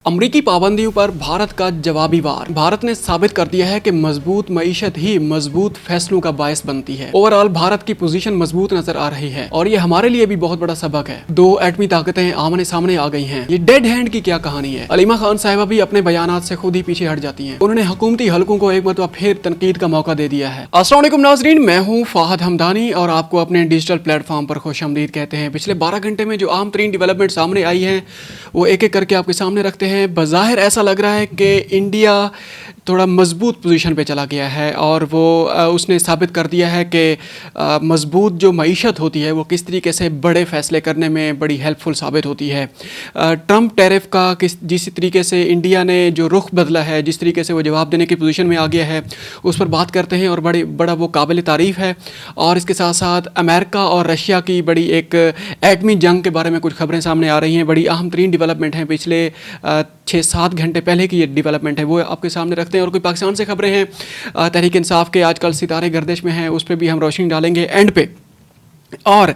अमरीकी पाबंदियों पर भारत का जवाबी वार। भारत ने साबित कर दिया है कि मजबूत मईशत ही मजबूत फैसलों का बायस बनती है। ओवरऑल भारत की पोजीशन मजबूत नजर आ रही है और ये हमारे लिए भी बहुत बड़ा सबक है। दो एटमी ताकतें आमने सामने आ गई हैं। ये डेड हैंड की क्या कहानी है? अलीमा खान साहिबा भी अपने बयानात से खुद ही पीछे हट जाती हैं। उन्होंने हुकूमती हलकों को एक मरतबा फिर तनकीद का मौका दे दिया है। अस्सलाम वालेकुम नाज़रीन, मैं हूँ फाहद हमदानी और आपको अपने डिजिटल प्लेटफॉर्म पर खुशामदीद कहते हैं। पिछले 12 घंटे में जो अहम तरीन डेवलपमेंट सामने आई है वो एक एक करके आपके सामने रखते हैं। बज़ाहिर ऐसा लग रहा है कि इंडिया थोड़ा मजबूत पोजीशन पे चला गया है और वो उसने साबित कर दिया है कि मजबूत जो मईशत होती है वो किस तरीके से बड़े फ़ैसले करने में बड़ी हेल्पफुल साबित होती है। ट्रंप टैरिफ का जिस तरीके से इंडिया ने जो रुख बदला है, जिस तरीके से वो जवाब देने की पोजीशन में आ गया है, उस पर बात करते हैं और बड़ा वो काबिल तारीफ़ है। और इसके साथ साथ अमेरिका और रशिया की बड़ी एक एटमी जंग के बारे में कुछ खबरें सामने आ रही हैं। बड़ी अहम तरीन डेवलपमेंट हैं, पिछले 6-7 घंटे पहले की ये डेवलपमेंट है, वो आपके सामने रखते हैं। और कोई पाकिस्तान से खबरें हैं, तहरीक इंसाफ के आजकल सितारे गर्दिश में हैं, उस पर भी हम रोशनी डालेंगे एंड पे। और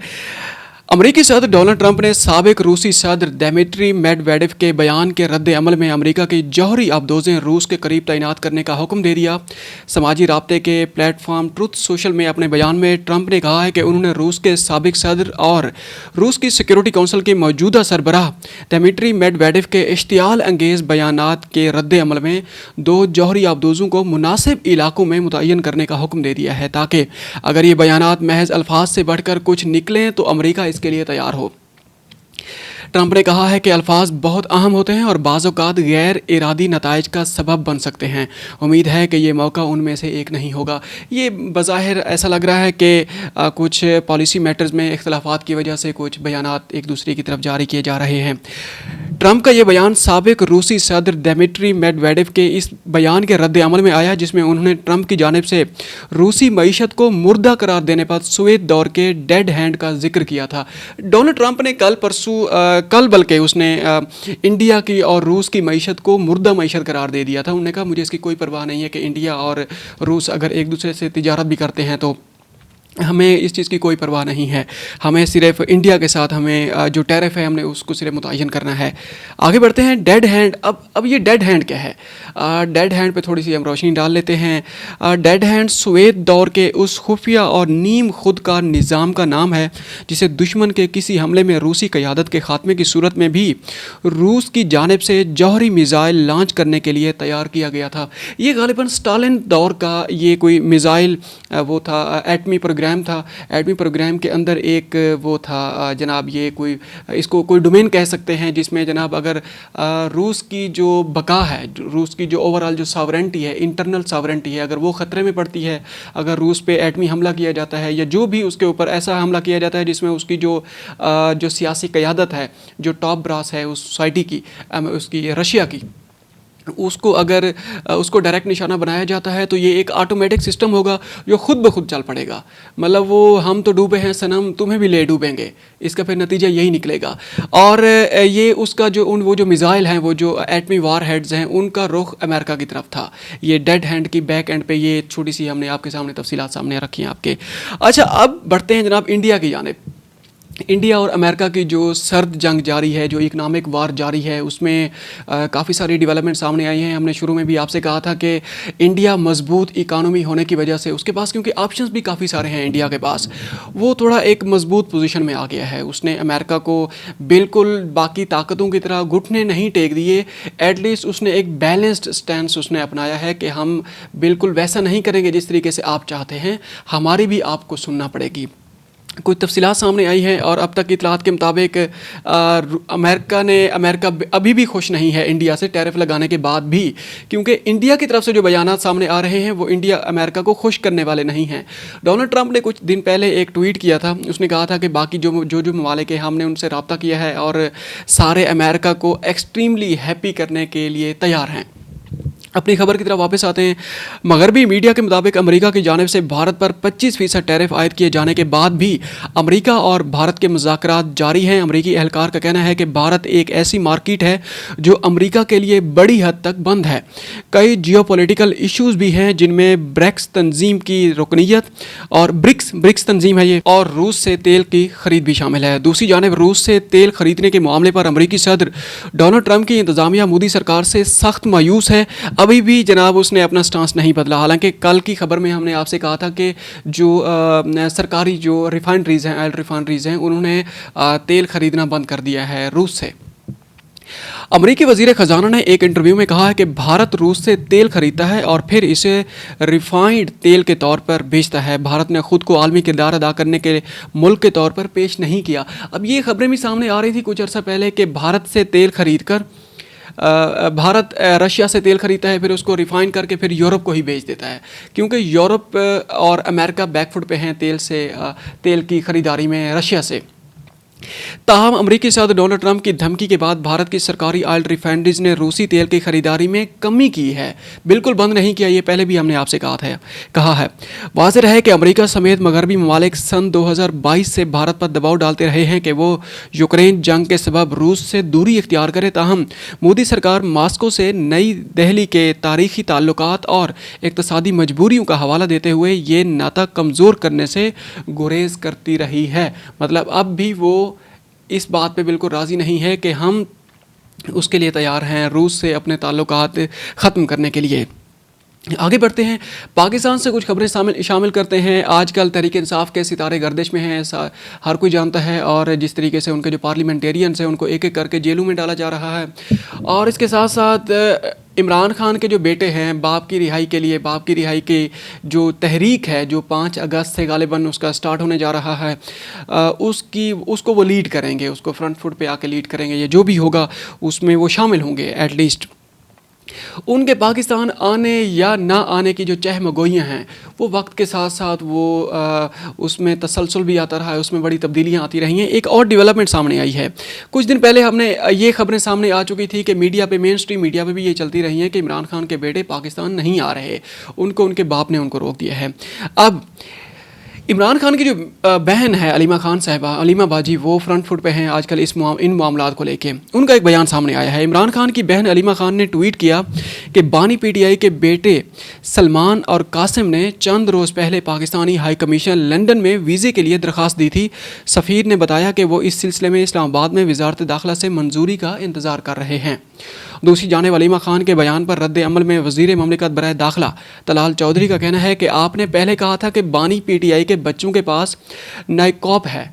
अमरीकी सदर डोनाल्ड ट्रंप ने साबिक रूसी सदर दिमित्री मेदवेदेव के बयान के रद्द अमल में अमरीका की जौहरी आबदोज़ें रूस के करीब तैनात करने का हुक्म दे दिया। समाजी राब्ते के प्लेटफॉर्म ट्रुथ सोशल में अपने बयान में ट्रंप ने कहा है कि उन्होंने रूस के साबिक सदर और रूस की सिक्योरिटी कौंसिल के मौजूदा सरबराह दिमित्री मेदवेदेव के इश्तियाल अंगेज़ बयानात के रद्द अमल में 2 जौहरी आबदोज़ों को मुनासिब इलाकों में मुतय्यन करने का हुक्म दे दिया है, ताकि अगर ये बयानात महज अल्फाज से बढ़कर कुछ निकलें तो अमरीका के लिए तैयार हो। ट्रंप ने कहा है कि अल्फाज बहुत अहम होते हैं और बाज़ औक़ात गैर इरादी नताइज का सबब बन सकते हैं। उम्मीद है कि ये मौका उनमें से एक नहीं होगा। ये बज़ाहिर ऐसा लग रहा है कि कुछ पॉलिसी मैटर्स में इख्तलाफात की वजह से कुछ बयानात एक दूसरे की तरफ जारी किए जा रहे हैं। ट्रंप का ये बयान साबिक रूसी सदर दिमित्री मेदवेदेव के इस बयान के रद्द अमल में आया जिसमें उन्होंने ट्रंप की जानिब से रूसी मईशत को मुर्दा करार देने पर सोवियत दौर के डेड हैंड का जिक्र किया था। डोनाल्ड ट्रंप ने कल बल्कि उसने इंडिया की और रूस की मईशत को मुर्दा मईशत करार दे दिया था। उन्होंने कहा मुझे इसकी कोई परवाह नहीं है कि इंडिया और रूस अगर एक दूसरे से तिजारत भी करते हैं तो हमें इस चीज़ की कोई परवाह नहीं है। हमें सिर्फ इंडिया के साथ हमें जो टैरिफ है हमने उसको सिर्फ मुतय्यन करना है। आगे बढ़ते हैं। डेड हैंड, अब ये डेड हैंड क्या है? डेड हैंड पे थोड़ी सी हम रोशनी डाल लेते हैं। डेड हैंड सोवियत दौर के उस खुफिया और नीम खुदकार निज़ाम का नाम है जिसे दुश्मन के किसी हमले में रूसी क़यादत के ख़ात्मे की सूरत में भी रूस की जानिब से जौहरी मिज़ाइल लॉन्च करने के लिए तैयार किया गया था। ये गालिबन स्टालिन दौर का ये कोई मिज़ाइल वो था, एटमी प्रोग्राम था। एटमी प्रोग्राम के अंदर एक वो था जनाब, ये कोई इसको कोई डोमेन कह सकते हैं जिसमें जनाब अगर रूस की जो बका है, रूस की जो ओवरऑल जो सॉवरेंटी है, इंटरनल सॉवरेंटी है, अगर वो ख़तरे में पड़ती है, अगर रूस पे एटमी हमला किया जाता है या जो भी उसके ऊपर ऐसा हमला किया जाता है जिसमें उसकी जो सियासी क़यादत है, जो टॉप ब्रास है उस सोसाइटी की, उसकी रशिया की, उसको अगर उसको डायरेक्ट निशाना बनाया जाता है तो ये एक ऑटोमेटिक सिस्टम होगा जो खुद ब खुद चल पड़ेगा। मतलब वो हम तो डूबे हैं सनम, तुम्हें भी ले डूबेंगे, इसका फिर नतीजा यही निकलेगा। और ये उसका जो वो जो मिज़ाइल हैं, वो जो एटमी वार हेड्स हैं, उनका रुख अमेरिका की तरफ था। ये डेड हैंड की बैक एंड पे ये छोटी सी हमने आपके सामने तफसीलात सामने रखी हैं आपके। अच्छा, अब बढ़ते हैं जनाब इंडिया की जानिब। इंडिया और अमेरिका की जो सर्द जंग जारी है, जो इकनॉमिक वार जारी है, उसमें काफ़ी सारी डेवलपमेंट सामने आई हैं। हमने शुरू में भी आपसे कहा था कि इंडिया मजबूत इकानमी होने की वजह से उसके पास, क्योंकि ऑप्शंस भी काफ़ी सारे हैं इंडिया के पास, वो थोड़ा एक मजबूत पोजीशन में आ गया है। उसने अमेरिका को बिल्कुल बाकी ताकतों की तरह घुटने नहीं टेक दिए, एटलीस्ट उसने एक बैलेंस्ड स्टैंस उसने अपनाया है कि हम बिल्कुल वैसा नहीं करेंगे जिस तरीके से आप चाहते हैं, हमारी भी आपको सुनना पड़ेगी। कुछ तफसीलात सामने आई हैं और अब तक की इतलात के मुताबिक अमेरिका अभी भी खुश नहीं है इंडिया से टैरिफ लगाने के बाद भी, क्योंकि इंडिया की तरफ से जो बयानात सामने आ रहे हैं वो इंडिया अमेरिका को खुश करने वाले नहीं हैं। डोनाल्ड ट्रंप ने कुछ दिन पहले एक ट्वीट किया था, उसने कहा था कि बाकी जो ममालिक हैं हमने उनसे रब्ता किया है और सारे अमेरिका को एक्सट्रीमली हैप्पी करने के लिए तैयार हैं। अपनी खबर की तरफ वापस आते हैं। मगरबी मीडिया के मुताबिक अमेरिका की जानिब से भारत पर 25% टैरिफ आयद किए जाने के बाद भी अमेरिका और भारत के मुज़ाकरात जारी हैं। अमेरिकी एहलकार का कहना है कि भारत एक ऐसी मार्केट है जो अमेरिका के लिए बड़ी हद तक बंद है। कई जियोपॉलिटिकल इश्यूज़ भी हैं जिनमें ब्रिक्स तंजीम की रुकनीत और ब्रिक्स तंजीम है ये, और रूस से तेल की खरीद भी शामिल है। दूसरी जानिब रूस से तेल खरीदने के मामले पर अमेरिकी सदर डोनाल्ड ट्रंप की इंतज़ामिया मोदी सरकार से सख्त मायूस है। अभी भी जनाब उसने अपना स्टांस नहीं बदला। हालांकि कल की खबर में हमने आपसे कहा था कि जो सरकारी जो रिफाइनरीज़ हैं, ऑयल रिफाइनरीज़ हैं, उन्होंने तेल खरीदना बंद कर दिया है रूस से। अमेरिकी वज़ीर ख़जाना ने एक इंटरव्यू में कहा है कि भारत रूस से तेल खरीदता है और फिर इसे रिफाइंड तेल के तौर पर बेचता है। भारत ने ख़ुद को आलमी किरदार अदा करने के मुल्क के तौर पर पेश नहीं किया। अब ये खबरें भी सामने आ रही थी कुछ अर्सा पहले कि भारत से तेल खरीद कर भारत रशिया से तेल खरीदता है, फिर उसको रिफ़ाइन करके फिर यूरोप को ही बेच देता है, क्योंकि यूरोप और अमेरिका बैकफुट पे हैं तेल की ख़रीदारी में रशिया से। ताहम अमरीकी सदर डोनाल्ड ट्रंप की धमकी के बाद भारत की सरकारी ऑयल रिफाइनरीज ने रूसी तेल की खरीदारी में कमी की है, बिल्कुल बंद नहीं किया। ये पहले भी हमने आपसे कहा है। वाज़ेह है कि अमेरिका समेत मगरबी ममालिक सन 2022 से भारत पर दबाव डालते रहे हैं कि वो यूक्रेन जंग के सबब रूस से दूरी इख्तियार करे। ताहम मोदी सरकार मास्को से नई दिल्ली के तारीखी ताल्लुकात और इक़्तिसादी मजबूरियों का हवाला देते हुए ये नाता कमज़ोर करने से गुरेज करती रही है। मतलब अब भी वो इस बात पे बिल्कुल राज़ी नहीं है कि हम उसके लिए तैयार हैं रूस से अपने ताल्लुकात ख़त्म करने के लिए। आगे बढ़ते हैं, पाकिस्तान से कुछ खबरें शामिल करते हैं। आजकल तहरीक इंसाफ के सितारे गर्दिश में हैं, हर कोई जानता है, और जिस तरीके से उनके जो पार्लियामेंटेरियंस हैं उनको एक एक करके जेलों में डाला जा रहा है। और इसके साथ साथ इमरान खान के जो बेटे हैं, बाप की रिहाई की जो तहरीक है, जो 5 अगस्त से गालिबन उसका स्टार्ट होने जा रहा है, उसको वो लीड करेंगे, उसको फ्रंट फुट पे आके लीड करेंगे। ये जो भी होगा उसमें वो शामिल होंगे। एटलीस्ट उनके पाकिस्तान आने या ना आने की जो चहमगोइयाँ हैं वो वक्त के साथ साथ वो उसमें तसलसल भी आता रहा है, उसमें बड़ी तब्दीलियाँ आती रही हैं। एक और डेवलपमेंट सामने आई है। कुछ दिन पहले हमने ये खबरें सामने आ चुकी थी कि मेन स्ट्रीम मीडिया पे भी ये चलती रही हैं कि इमरान खान के बेटे पाकिस्तान नहीं आ रहे, उनके बाप ने उनको रोक दिया है। अब इमरान खान की जो बहन है अलीमा खान साहिबा, अलीमा बाजी, वो फ्रंट फुट पे हैं आजकल इन मामलात को लेके। उनका एक बयान सामने आया है। इमरान खान की बहन अलीमा खान ने ट्वीट किया कि बानी पीटीआई के बेटे सलमान और कासिम ने चंद रोज़ पहले पाकिस्तानी हाई कमीशन लंदन में वीज़े के लिए दरख्वास्त दी थी। सफ़ीर ने बताया कि वो इस सिलसिले में इस्लामाबाद में वजारत दाखिला से मंजूरी का इंतज़ार कर रहे हैं। दूसरी जानिब अलीमा खान के बयान पर रद्द अमल में वज़ीर ममलिकत बराए दाखिला तलाल चौधरी का कहना है कि आपने पहले कहा था कि बानी पीटीआई के बच्चों के पास नाइकॉब है।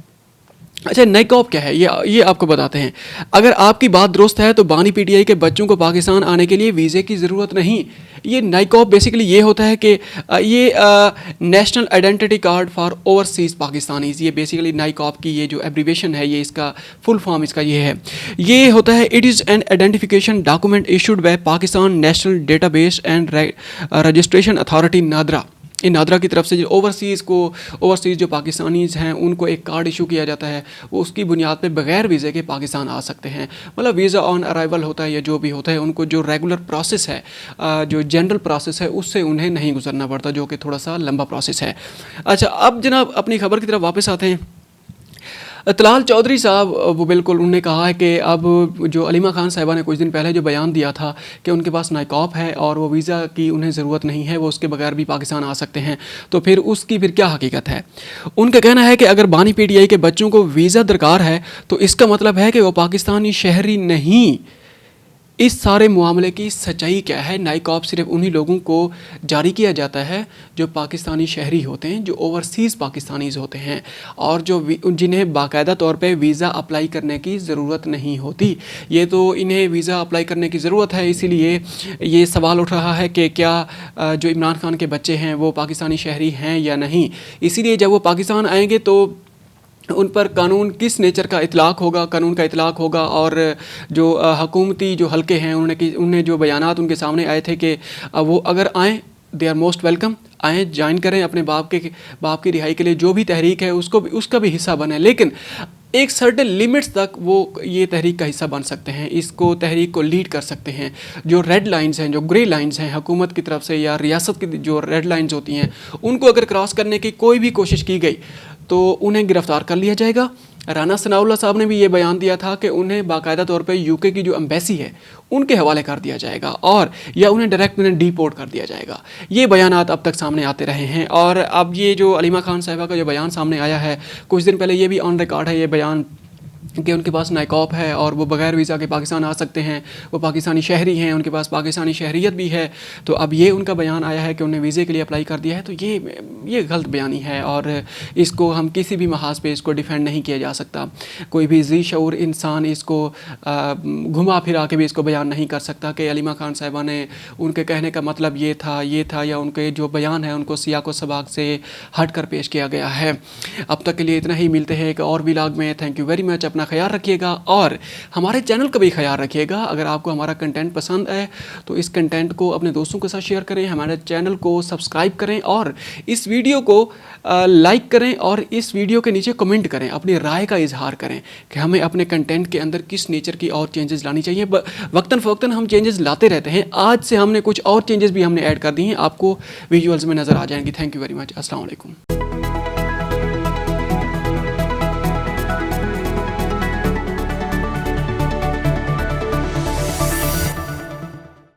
अच्छा, नाइकॉब क्या है ये आपको बताते हैं। अगर आपकी बात दुरुस्त है तो बानी पीटीआई के बच्चों को पाकिस्तान आने के लिए वीज़े की ज़रूरत नहीं। ये नाइकॉब बेसिकली ये होता है कि ये national identity card for overseas Pakistanis, ये बेसिकली नाइकॉब की ये जो एब्रीवेशन है, ये इसका फुल फॉर्म इसका ये है। ये होता है it is an identification document issued by Pakistan national database and registration authority NADRA. इन नादरा की तरफ से जो ओवरसीज़ जो पाकिस्तानीज़ हैं उनको एक कार्ड इशू किया जाता है, वो उसकी बुनियाद पे बग़ैर वीज़े के पाकिस्तान आ सकते हैं। मतलब वीज़ा ऑन अराइवल होता है या जो भी होता है, उनको जो रेगुलर प्रोसेस है, जो जनरल प्रोसेस है, उससे उन्हें नहीं गुजरना पड़ता, जो कि थोड़ा सा लंबा प्रोसेस है। अच्छा, अब जनाब अपनी खबर की तरफ वापस आते हैं। तलाल चौधरी साहब वो बिल्कुल उन्होंने कहा है कि अब जो अलीमा खान साहिबा ने कुछ दिन पहले जो बयान दिया था कि उनके पास नाइकॉब है और वो वीज़ा की उन्हें ज़रूरत नहीं है, वो उसके बगैर भी पाकिस्तान आ सकते हैं, तो फिर उसकी फिर क्या हकीकत है। उनका कहना है कि अगर बानी पीटीआई के बच्चों को वीज़ा दरकार है तो इसका मतलब है कि वो पाकिस्तानी शहरी नहीं। इस सारे मामले की सच्चाई क्या है? नाइकॉब सिर्फ उन्हीं लोगों को जारी किया जाता है जो पाकिस्तानी शहरी होते हैं, जो ओवरसीज़ पाकिस्तानीज़ होते हैं, और जो जिन्हें बाकायदा तौर पे वीज़ा अप्लाई करने की ज़रूरत नहीं होती। ये तो इन्हें वीज़ा अप्लाई करने की ज़रूरत है, इसीलिए ये सवाल उठ रहा है कि क्या जो इमरान खान के बच्चे हैं वो पाकिस्तानी शहरी हैं या नहीं। इसीलिए जब वो पाकिस्तान आएंगे तो उन पर कानून किस नेचर का कानून का इतलाक़ होगा। और जो हुकूमती जो हल्के हैं उन्हें जो बयानात उनके सामने आए थे कि वो अगर आएँ, दे आर मोस्ट वेलकम, आएँ, ज्वाइन करें, अपने बाप की रिहाई के लिए जो भी तहरीक है उसका भी हिस्सा बने। लेकिन एक सर्टेन लिमिट्स तक वो ये तहरीक का हिस्सा बन सकते हैं, इसको तहरीक को लीड कर सकते हैं। जो रेड लाइंस हैं, जो ग्रे लाइंस हैं हुकूमत की तरफ से या रियासत की जो रेड लाइंस होती हैं, उनको अगर क्रॉस करने की कोई भी कोशिश की गई तो उन्हें गिरफ्तार कर लिया जाएगा। राना सनाउल्लाह साहब ने भी ये बयान दिया था कि उन्हें बाकायदा तौर पे यूके की जो एम्बेसी है उनके हवाले कर दिया जाएगा और या उन्हें डायरेक्ट उन्हें डिपोर्ट कर दिया जाएगा। ये बयानात अब तक सामने आते रहे हैं और अब ये जो अलीमा खान साहिबा का जो बयान सामने आया है, कुछ दिन पहले ये भी ऑन रिकॉर्ड है ये बयान कि उनके पास नाइकॉप है और वो बगैर वीज़ा के पाकिस्तान आ सकते हैं, वो पाकिस्तानी शहरी हैं, उनके पास पाकिस्तानी शहरियत भी है। तो अब ये उनका बयान आया है कि उन्हें वीज़े के लिए अप्लाई कर दिया है, तो ये गलत बयानी है और इसको हम किसी भी महाज पे इसको डिफेंड नहीं किया जा सकता। कोई भी जी शऊर इंसान इसको घुमा फिरा के भी इसको बयान नहीं कर सकता कि अलीमा खान साहिबा ने उनके कहने का मतलब ये था या उनके जो बयान है उनको सियाक व सबाक से हट कर पेश किया गया है। अब तक के लिए इतना ही, मिलते हैं एक और व्लॉग में। Thank you very much. अपना ख्याल रखिएगा और हमारे चैनल का भी ख्याल रखिएगा। अगर आपको हमारा कंटेंट पसंद है तो इस कंटेंट को अपने दोस्तों के साथ शेयर करें, हमारे चैनल को सब्सक्राइब करें और इस वीडियो को लाइक करें और इस वीडियो के नीचे कमेंट करें, अपनी राय का इजहार करें कि हमें अपने कंटेंट के अंदर किस नेचर की और चेंजेस लानी चाहिए। वक्तन फ़वक्तन हम चेंजेस लाते रहते हैं, आज से हमने कुछ और चेंजेस भी हमने ऐड कर दी हैं, आपको विजुअल्स में नज़र आ जाएंगी। Thank you very much. अस्सलाम वालेकुम।